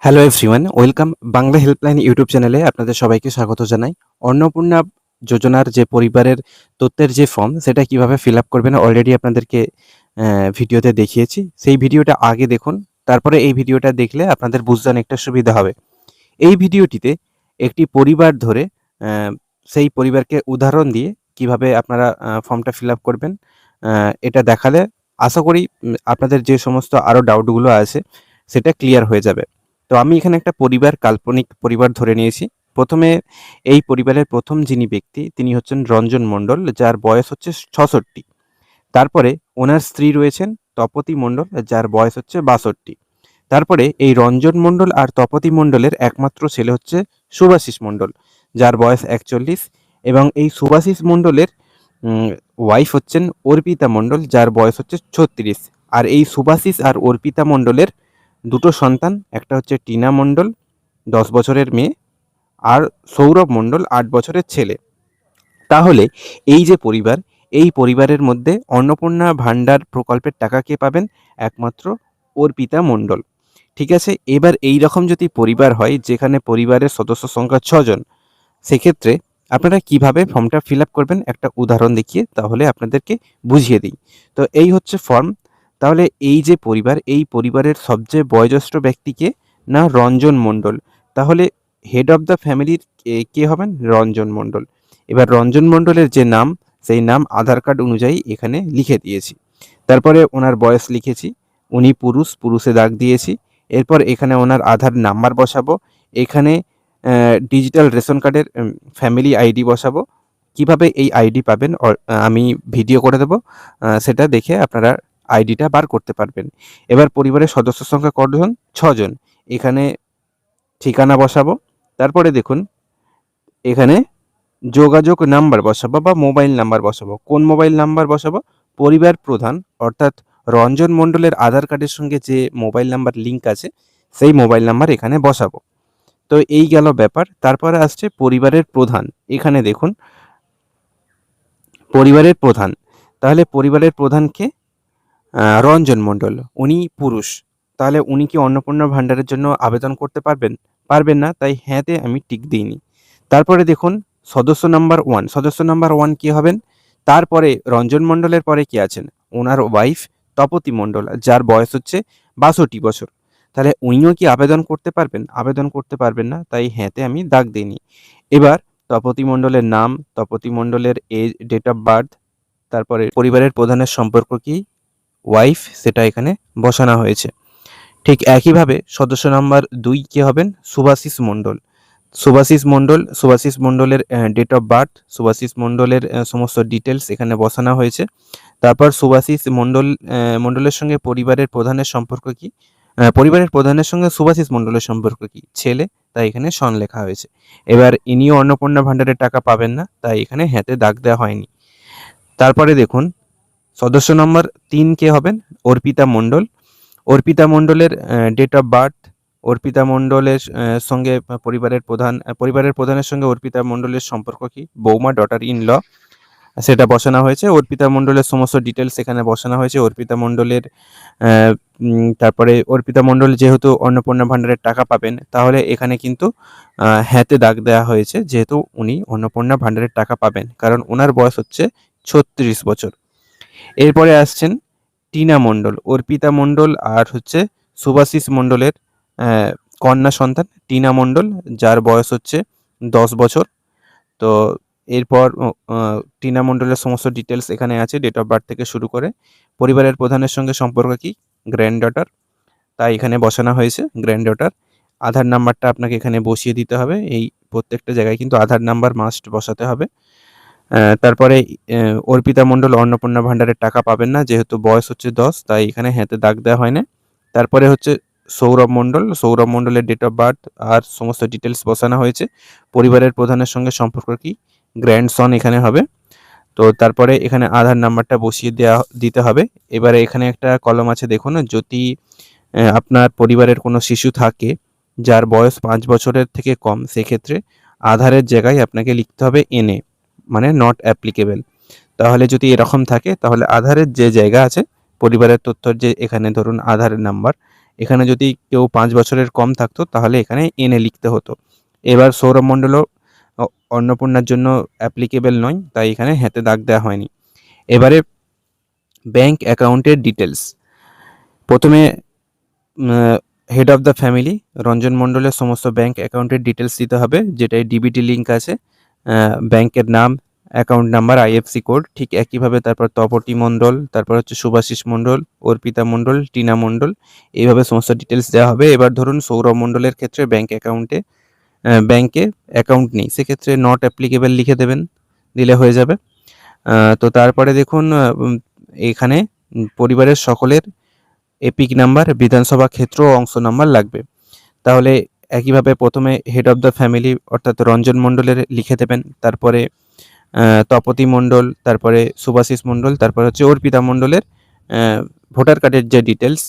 Hello everyone, welcome Bangla helpline YouTube চ্যানেলে আপনাদের সবাইকে স্বাগত জানাই। অন্নপূর্ণা যোজনার যে পরিবারের তথ্যের যে ফর্ম সেটা কিভাবে ফিল আপ করবেন অলরেডি আপনাদেরকে ভিডিওতে দেখিয়েছি। সেই ভিডিওটা আগে দেখুন, তারপরে এই ভিডিওটা দেখলে আপনাদের বুঝতে অনেকটা সুবিধা হবে। এই ভিডিওটিতে একটি পরিবার ধরে আহ, সেই পরিবারকে উদাহরণ দিয়ে কিভাবে আপনারা ফর্মটা ফিল আপ করবেন এটা দেখালে আশা করি আপনাদের যে সমস্ত আরও ডাউটগুলো আছে সেটা ক্লিয়ার হয়ে যাবে। তো আমি এখানে একটা কাল্পনিক পরিবার ধরে নিয়েছি। প্রথমে এই পরিবারের প্রথম যিনি ব্যক্তি তিনি হচ্ছেন রঞ্জন মণ্ডল, যার বয়স হচ্ছে ৬৬। তারপরে ওনার স্ত্রী রয়েছেন তপতী মণ্ডল, যার বয়স হচ্ছে ৬২। তারপরে এই রঞ্জন মণ্ডল আর তপতী মণ্ডলের একমাত্র ছেলে হচ্ছে শুভাশিস মণ্ডল, যার বয়স ৪১। এবং এই শুভাশিস মণ্ডলের ওয়াইফ হচ্ছেন অর্পিতা মণ্ডল, যার বয়স হচ্ছে ৩৬। আর এই শুভাশিস আর অর্পিতা মণ্ডলের দুটো সন্তান, একটা হচ্ছে টিনা মণ্ডল ১০ বছরের মেয়ে, আর সৌরভ মণ্ডল ৮ বছরের ছেলে। তাহলে এই যে পরিবার, এই পরিবারের মধ্যে অন্নপূর্ণা ভাণ্ডার প্রকল্পের টাকা কে পাবেন? একমাত্র অর্পিতা মণ্ডল। ঠিক আছে, এবার এই রকম যদি পরিবার হয় যেখানে পরিবারের সদস্য সংখ্যা ৬ জন, সেক্ষেত্রে আপনারা কিভাবে ফর্মটা ফিল আপ করবেন একটা উদাহরণ দেখিয়ে তাহলে আপনাদেরকে বুঝিয়ে দিই। তো এই হচ্ছে ফর্ম। তাহলে এই যে পরিবার, এই পরিবারের সবচেয়ে বয়োজ্যেষ্ঠ ব্যক্তিকে না রঞ্জন মণ্ডল। তাহলে হেড অফ দ্য ফ্যামিলির কে হবেন? রঞ্জন মণ্ডল। এবার রঞ্জন মণ্ডলের যে নাম, সেই নাম আধার কার্ড অনুযায়ী এখানে লিখে দিয়েছি। তারপরে ওনার বয়স লিখেছি, উনি পুরুষ, পুরুষে দাগ দিয়েছি। এরপর এখানে ওনার আধার নাম্বার বসাবো। এখানে ডিজিটাল রেশন কার্ডের ফ্যামিলি আইডি বসাবো। কিভাবে এই আইডি পাবেন আমি ভিডিও করে দেবো, সেটা দেখে আপনারা আইডিটা বার করতে পারবেন। এবার পরিবারের সদস্য সংখ্যা কতজন? ৬ জন। এখানে ঠিকানা বসাবো। তারপরে দেখুন এখানে যোগাযোগ নাম্বার বসাবো বা মোবাইল নাম্বার বসাবো। কোন মোবাইল নাম্বার বসাবো? পরিবার প্রধান অর্থাৎ রঞ্জন মণ্ডলের আধার কার্ডের সঙ্গে যে মোবাইল নাম্বার লিঙ্ক আছে সেই মোবাইল নাম্বার এখানে বসাবো। তো এই গেল ব্যাপার। তারপরে আসছে পরিবারের প্রধান। এখানে দেখুন পরিবারের প্রধান, তাহলে পরিবারের প্রধানকে রঞ্জন মণ্ডল, উনি পুরুষ। তাহলে উনি কি অন্নপূর্ণা ভাণ্ডারের জন্য আবেদন করতে পারবেন? পারবেন না, তাই হ্যাঁতে আমি টিক দিইনি। তারপরে দেখুন সদস্য নাম্বার 1, সদস্য নাম্বার 1 কে হবেন? তারপরে রঞ্জন মণ্ডলের পরে কে আছেন? ওনার ওয়াইফ তপতী মণ্ডল, যার বয়স হচ্ছে ৬২ বছর। তাহলে উনিও কি আবেদন করতে পারবেন? আবেদন করতে পারবেন না, তাই হ্যাঁতে আমি দাগ দিইনি। এবার তপতী মণ্ডলের নাম, তপতী মণ্ডলের এজ, ডেট অফ বার্থ, তারপরে পরিবারের প্রধানের সম্পর্ক কি, ওয়াইফ, সেটা এখানে বসানো হয়েছে। ঠিক একইভাবে সদস্য নাম্বার 2 কে হবেন? শুভাশিস মণ্ডল। শুভাশিস মণ্ডলের ডেট অফ বার্থ, শুভাশিস মণ্ডলের সমস্ত ডিটেলস এখানে বসানো হয়েছে। তারপর শুভাশিস মণ্ডলের সঙ্গে পরিবারের প্রধানের সম্পর্ক কি, পরিবারের প্রধানের সঙ্গে শুভাশিস মণ্ডলের সম্পর্ক কি, ছেলে, তাই এখানে সন লেখা হয়েছে। এবার ইনিও অন্নপূর্ণা ভাণ্ডারের টাকা পাবেন না, তাই এখানে হ্যাঁতে দাগ দেওয়া হয়নি। তারপরে দেখুন সদস্য নম্বর 3 কে হবেন? অর্পিতা মণ্ডল। অর্পিতা মণ্ডলের ডেট অফ বার্থ, অর্পিতা মণ্ডলের সঙ্গে পরিবারের প্রধানের সঙ্গে অর্পিতা মণ্ডলের সম্পর্ক কি, বৌমা, ডটার ইন ল, সেটা বসানো হয়েছে। অর্পিতা মণ্ডলের সমস্ত ডিটেলস এখানে বসানো হয়েছে। অর্পিতা মণ্ডলের তারপরে অর্পিতা মণ্ডল যেহেতু অন্নপূর্ণা ভাণ্ডারের টাকা পাবেন, তাহলে এখানে কিন্তু হ্যাঁতে দাগ দেওয়া হয়েছে, যেহেতু উনি অন্নপূর্ণা ভাণ্ডারের টাকা পাবেন, কারণ ওনার বয়স হচ্ছে ৩৬ বছর। এরপরে আসছেন টিনা মণ্ডল, অর্পিতা মণ্ডল আর হচ্ছে শুভাশিস মণ্ডলের কন্যা সন্তান টিনা মণ্ডল, যার বয়স হচ্ছে ১০ বছর। তো এরপর টিনা মণ্ডলের সমস্ত ডিটেলস এখানে আছে, ডেট অফ বার্থ থেকে শুরু করে। পরিবারের প্রধানের সঙ্গে সম্পর্ক কি, গ্র্যান্ড ডটার, তাই এখানে বসানো হয়েছে গ্র্যান্ড ডটার। আধার নাম্বারটা আপনাকে এখানে বসিয়ে দিতে হবে। এই প্রত্যেকটা জায়গায় কিন্তু আধার নাম্বার মাস্ট বসাতে হবে। তারপরে অর্পিতা মণ্ডল অন্নপূর্ণা ভাণ্ডারের টাকা পাবেন না, যেহেতু বয়স হচ্ছে ১০, তাই এখানে হ্যাঁতে দাগ দেওয়া হয় না। তারপরে হচ্ছে সৌরভ মণ্ডলের ডেট অফ বার্থ আর সমস্ত ডিটেলস বসানো হয়েছে। পরিবারের প্রধানের সঙ্গে সম্পর্ক কি, গ্র্যান্ডসন এখানে হবে। তো তারপরে এখানে আধার নাম্বারটা বসিয়ে দিতে হবে। এবারে এখানে একটা কলম আছে দেখুন, যদি আপনার পরিবারের কোনো শিশু থাকে যার বয়স ৫ বছরের থেকে কম, সেক্ষেত্রে আধারের জায়গায় আপনাকে লিখতে হবে NA, মানে নট অ্যাপ্লিকেবল। তাহলে যদি এরকম থাকে তাহলে আধারের যে জায়গা আছে পরিবারের তথ্যর যে এখানে ধরুন আধার নাম্বার, এখানে যদি কেউ 5 বছরের কম থাকতো তাহলে এখানে এনে লিখতে হতো। এবার সৌরমণ্ডলও অন্নপূর্ণার জন্য অ্যাপ্লিকেবল নয়, তাই এখানে হ্যাঁতে দাগ দেওয়া হয়নি। এবারে ব্যাংক অ্যাকাউন্টের ডিটেলস। প্রথমে head of the family Ranjan মণ্ডলের সমস্ত ব্যাংক অ্যাকাউন্টের ডিটেলস দিতে হবে, যেটাই ডিবিটি লিঙ্ক আছে, ব্যাংকের নাম, অ্যাকাউন্ট নাম্বার, আইএফসি কোড, ঠিক একইভাবে তারপর তপতি মণ্ডল, তারপর হচ্ছে শুভাশিস মণ্ডল, অর্পিতা মণ্ডল, টিনা মণ্ডল, এইভাবে সমস্ত ডিটেলস দেওয়া হবে। এবার ধরুন সৌরভ মণ্ডলের ক্ষেত্রে ব্যাংকে অ্যাকাউন্ট নেই, সেক্ষেত্রে নট অ্যাপ্লিকেবল লিখে দেবেন, দিলে হয়ে যাবে। তো তারপরে দেখুন এখানে পরিবারের সকলের এপিক নাম্বার, বিধানসভা ক্ষেত্র ও অংশ নাম্বার লাগবে। তাহলে একইভাবে প্রথমে হেড অফ দ্য ফ্যামিলি অর্থাৎ রঞ্জন মণ্ডলের লিখে দেবেন, তারপরে তপতি মণ্ডল, তারপরে শুভাশিস মণ্ডল, তারপরে হচ্ছে অর্পিতা মণ্ডলের ভোটার কার্ডের যে ডিটেলস,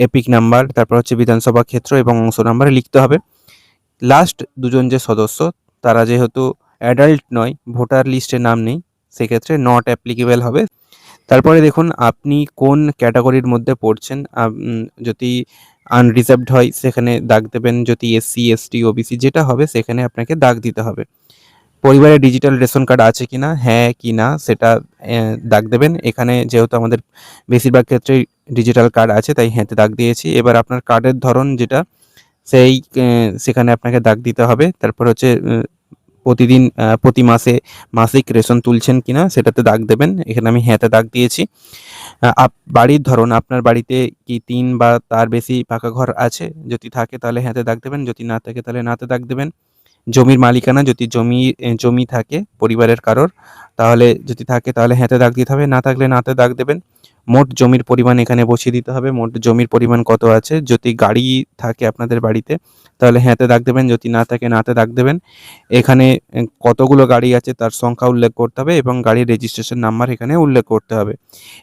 এপিক নাম্বার, তারপর হচ্ছে বিধানসভা ক্ষেত্র এবং অংশ নাম্বার লিখতে হবে। লাস্ট দুজন যে সদস্য, তারা যেহেতু অ্যাডাল্ট নয়, ভোটার লিস্টে নাম নেই, সেক্ষেত্রে নট অ্যাপ্লিকেবল হবে। তারপরে দেখুন আপনি কোন ক্যাটাগরির মধ্যে পড়ছেন। যদি আনরিজার্ভড হয় সেখানে দাগ দেবেন, যদি এসসি এসটি ওবিসি যেটা হবে সেখানে আপনাকে দাগ দিতে হবে। পরিবারে ডিজিটাল রেশন কার্ড আছে কিনা, হ্যাঁ কি না সেটা দাগ দেবেন। এখানে যেহেতু আমাদের বেশিরভাগ ক্ষেত্রেই ডিজিটাল কার্ড আছে তাই হ্যাঁতে দাগ দিয়েছি। এবার আপনার কার্ডের ধরন যেটা সেখানে আপনাকে দাগ দিতে হবে। তারপর হচ্ছে প্রতিদিন প্রতি মাসে মাসিক রেশন তুলছেন কিনা সেটাতে দাগ দেবেন, এখানে আমি হ্যাঁতে দাগ দিয়েছি। বাড়ির ধরন, আপনার বাড়িতে কি 3 বা তার বেশি পাকা ঘর আছে, যদি থাকে তাহলে হ্যাঁতে দাগ দেবেন, যদি না থাকে তাহলে নাতে দাগ দেবেন। জমির মালিকানা, যদি জমি থাকে পরিবারের কারোর, তাহলে যদি থাকে তাহলে হ্যাঁতে দাগ দিতে হবে, না থাকলে নাতে দাগ দেবেন। মোট জমির পরিমাণ এখানে বসিয়ে দিতে হবে, মোট জমির পরিমাণ কত আছে। যদি গাড়ি থাকে আপনাদের বাড়িতে তাহলে হ্যাঁতে দাগ দেবেন, যদি না থাকে নাতে দাগ দেবেন। এখানে কতগুলো গাড়ি আছে তার সংখ্যা উল্লেখ করতে হবে এবং গাড়ির রেজিস্ট্রেশন নাম্বার এখানে উল্লেখ করতে হবে।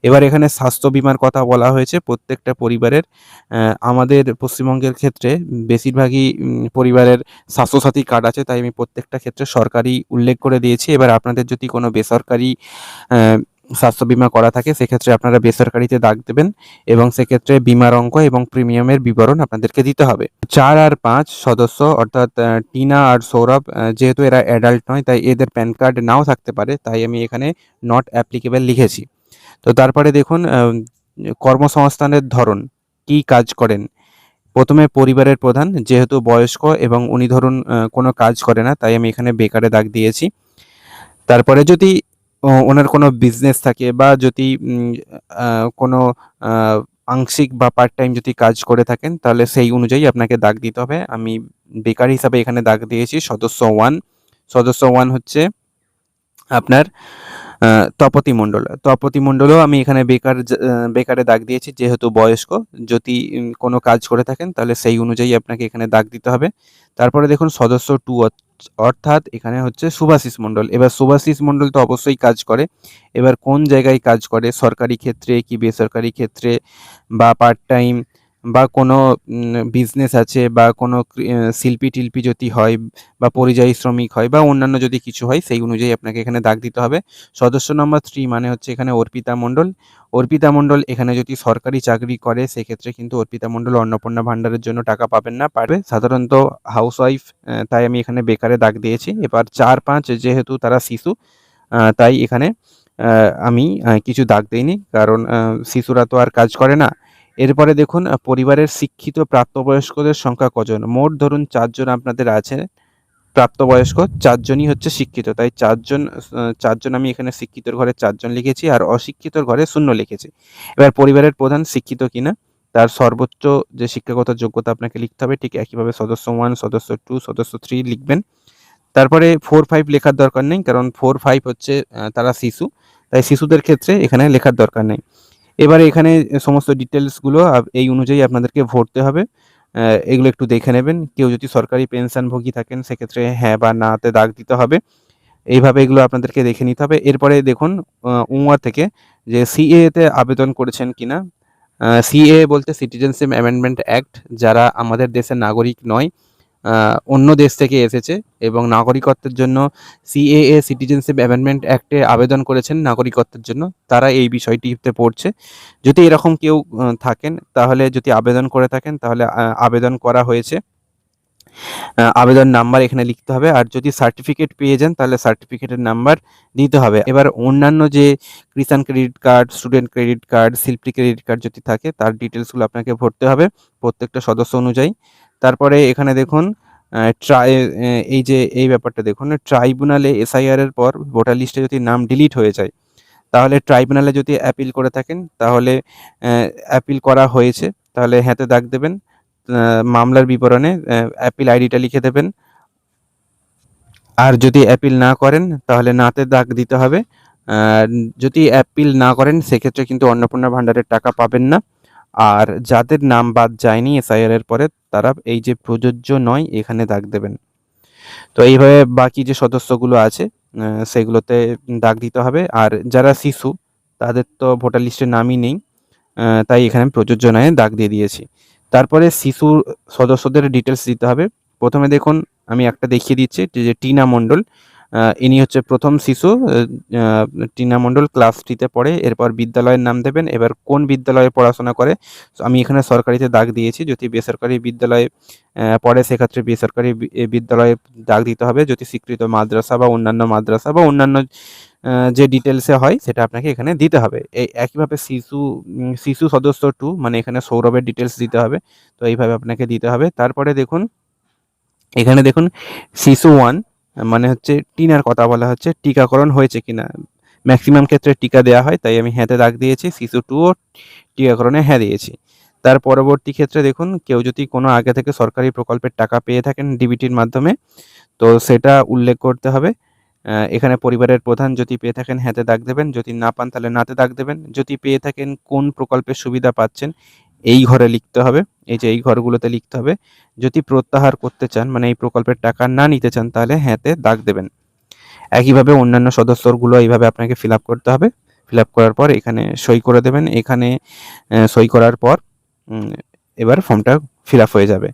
এবার এখানে স্বাস্থ্য বিমার কথা বলা হয়েছে প্রত্যেকটা পরিবারের। আমাদের পশ্চিমবঙ্গের ক্ষেত্রে বেশিরভাগই পরিবারের স্বাস্থ্যসাথী কার্ড আছে, তাই আমি প্রত্যেকটা ক্ষেত্রে সরকারি উল্লেখ করে দিয়েছি। এবার আপনাদের যদি কোনো বেসরকারি স্বাস্থ্য বিমা করা থাকে সেক্ষেত্রে আপনারা বেসরকারিতে দাগ দেবেন এবং সেক্ষেত্রে বিমার অঙ্ক এবং প্রিমিয়ামের বিবরণ আপনাদেরকে দিতে হবে। 4 আর 5 সদস্য অর্থাৎ টিনা আর সৌরভ, যেহেতু এরা অ্যাডাল্ট নয় তাই এদের প্যান কার্ড নাও থাকতে পারে, তাই আমি এখানে নট অ্যাপ্লিকেবল লিখেছি। তো তারপরে দেখুন কর্মসংস্থানের ধরন, কি কাজ করেন। প্রথমে পরিবারের প্রধান, যেহেতু বয়স্ক এবং উনি ধরুন কোনো কাজ করে না, তাই আমি এখানে বেকারে দাগ দিয়েছি। তারপরে যদি ওনার কোনো বিজনেস থাকে বা যদি কোনো আংশিক বা পার্ট টাইম যদি কাজ করে থাকেন তাহলে সেই অনুযায়ী আপনাকে দাগ দিতে হবে। আমি বেকার হিসাবে এখানে দাগ দিয়েছি সদস্য 1। সদস্য 1 হচ্ছে আপনার তপতি মণ্ডল। তপতি মণ্ডলও আমি এখানে বেকারে দাগ দিয়েছি, যেহেতু বয়স্ক। যদি কোনো কাজ করে থাকেন তাহলে সেই অনুযায়ী আপনাকে এখানে দাগ দিতে হবে। তারপরে দেখুন সদস্য 2 অর্থাৎ এখানে হচ্ছে শুভাশিস মণ্ডল। এবার শুভাশিস মণ্ডল তো অবশ্যই কাজ করে। এবার কোন জায়গায় কাজ করে, সরকারি ক্ষেত্রে কি বেসরকারি ক্ষেত্রে বা পার্ট টাইম বা কোনো বিজনেস আছে বা কোনো শিল্পী-টিল্পী যদি হয় বা পরিযায়ী শ্রমিক হয় বা অন্যান্য যদি কিছু হয় সেই অনুযায়ী আপনাকে এখানে দাগ দিতে হবে। সদস্য নম্বর 3 মানে হচ্ছে এখানে অর্পিতা মণ্ডল। অর্পিতা মণ্ডল এখানে যদি সরকারি চাকরি করে সেক্ষেত্রে কিন্তু অর্পিতা মণ্ডল অন্নপূর্ণা ভাণ্ডারের জন্য টাকা পাবেন না, পারবে সাধারণত হাউসওয়াইফ, তাই আমি এখানে বেকারে দাগ দিয়েছি। এবার 4-5 যেহেতু তারা শিশু, তাই এখানে আমি কিছু দাগ দিইনি, কারণ শিশুরা তো আর কাজ করে না। এরপরে দেখুন পরিবারের শিক্ষিত প্রাপ্তবয়স্কদের সংখ্যা কজন। মোট ধরুন 4 জন আপনাদের আছে প্রাপ্তবয়স্ক, 4 জনই হচ্ছে শিক্ষিত, তাই 4 জন আমি এখানে শিক্ষিতর ঘরে 4 জন লিখেছি আর অশিক্ষিতর ঘরে 0 লিখেছি। এবার পরিবারের প্রধান শিক্ষিত কিনা তার সর্বোচ্চ যে শিক্ষাগত যোগ্যতা আপনাকে লিখতে হবে, ঠিক একইভাবে সদস্য 1, সদস্য 2, সদস্য 3 লিখবেন। তারপরে 4-5 লেখার দরকার নেই, কারণ 4-5 হচ্ছে তারা শিশু, তাই শিশুদের ক্ষেত্রে এখানে লেখার দরকার নেই। এবারে এখানে সমস্ত ডিটেলসগুলো এই অনুযায়ী আপনাদেরকে ভরতে হবে। এগুলো একটু দেখে নেবেন। কেউ যদি সরকারি পেনশনভোগী থাকেন সেক্ষেত্রে হ্যাঁ বা নাতে দাগ দিতে হবে। এইভাবে এগুলো আপনাদেরকে দেখে নিতে হবে। এরপরে দেখুন থেকে যে সিএএতে আবেদন করেছেন কিনা। সিএএ বলতে সিটিজেনশিপ অ্যামেন্ডমেন্ট অ্যাক্ট, যারা আমাদের দেশের নাগরিক নয় অন্য দেশ থেকে এসেছে এবং নাগরিকত্বের জন্য সিএএ সিটিজেনশিপ অ্যামেন্ডমেন্ট অ্যাক্টে আবেদন করেছেন নাগরিকত্বের জন্য, তারা এই বিষয়টিতে পড়ছে। যদি এরকম কেউ থাকেন, তাহলে যদি আবেদন করে থাকেন, তাহলে আবেদন করা হয়েছে, আবেদন নাম্বার এখানে লিখতে হবে। আর যদি সার্টিফিকেট পেয়ে যান, তাহলে সার্টিফিকেটের নাম্বার দিতে হবে। এবার অন্যান্য যে Kisan credit card, student credit card, শিল্পী ক্রেডিট কার্ড যদি থাকে, তার ডিটেলসগুলো আপনাকে ভরতে হবে প্রত্যেকটা সদস্য অনুযায়ী। তারপরে এখানে দেখুন এই যে এই ব্যাপারটা দেখুন, ট্রাইব্যুনালে এসআইআর এর পর ভোটার লিস্টে যদি নাম ডিলিট হয়ে যায়, তাহলে ট্রাইব্যুনালে যদি অ্যাপিল করে থাকেন, তাহলে অ্যাপিল করা হয়েছে, তাহলে হ্যাঁতে দাগ দেবেন। মামলার বিবরণে অ্যাপিল আইডিটা লিখে দেবেন। আর যদি অ্যাপিল না করেন, তাহলে নাতে দাগ দিতে হবে। যদি অ্যাপিল না করেন, সেক্ষেত্রে কিন্তু অন্নপূর্ণা ভাণ্ডারের টাকা পাবেন না। আর যাদের নাম বাদ যায়নি এসআইআর এর পরে, তারা এই যে প্রযোজ্য নয় এখানে দাগ দেবেন। তো এইভাবে বাকি যে সদস্যগুলো আছে সেগুলোতে দাগ দিতে হবে। আর যারা শিশু, তাদের তো ভোটার লিস্টে নামই নেই, তাই এখানে প্রযোজ্য নয় দাগ দিয়ে দিয়েছি। তারপরে শিশু সদস্যদের ডিটেলস দিতে হবে। প্রথমে দেখুন, আমি একটা দেখিয়ে দিচ্ছি যে টিনা মণ্ডল, ইনি হচ্ছে প্রথম শিশু। টিনা মণ্ডল ক্লাস 3-তে পড়ে। এরপর বিদ্যালয়ের নাম দেবেন। এবার কোন বিদ্যালয়ে পড়াশোনা করে, আমি এখানে সরকারিতে দাগ দিয়েছি। যদি বেসরকারি বিদ্যালয়ে পড়ে, সেক্ষেত্রে বেসরকারি বিদ্যালয়ে দাগ দিতে হবে। যদি স্বীকৃত মাদ্রাসা বা অন্যান্য মাদ্রাসা বা অন্যান্য যে ডিটেলসে হয়, সেটা আপনাকে এখানে দিতে হবে। এই একইভাবে শিশু সদস্য 2, মানে এখানে সৌরভের ডিটেলস দিতে হবে। তো এইভাবে আপনাকে দিতে হবে। তারপরে দেখুন, এখানে দেখুন শিশু 1, মানে হচ্ছে টিনার কথা বলা হচ্ছে, টিকাকরণ হয়েছে কিনা। ম্যাক্সিমাম ক্ষেত্রে টিকা দেওয়া হয়, তাই আমি হ্যাঁতে দাগ দিয়েছি। শিশু 2ও টিকাকরণে হ্যাঁ দিয়েছি। তার পরবর্তী ক্ষেত্রে দেখুন, কেউ যদি কোনো আগে থেকে সরকারি প্রকল্পের টাকা পেয়ে থাকেন ডিবিটির মাধ্যমে, তো সেটা উল্লেখ করতে হবে। এখানে পরিবারের প্রধান যদি পেয়ে থাকেন, হ্যাঁতে দাগ দেবেন। যদি না পান, তাহলে নাতে দাগ দেবেন। যদি পেয়ে থাকেন, কোন প্রকল্পের সুবিধা পাচ্ছেন, এই ঘরে লিখতে হবে। এই যে এই ঘরগুলোতে লিখতে হবে। যদি প্রত্যাহার করতে চান, মানে এই প্রকল্পের টাকা না নিতে চান, তাহলে হ্যাঁতে দাগ দেবেন। একইভাবে অন্যান্য সদস্যগুলো এইভাবে আপনাকে ফিল আপ করতে হবে। ফিল আপ করার পর এখানে সই করে দেবেন। এখানে সই করার পর এবার ফর্মটা ফিল আপ হয়ে যাবে।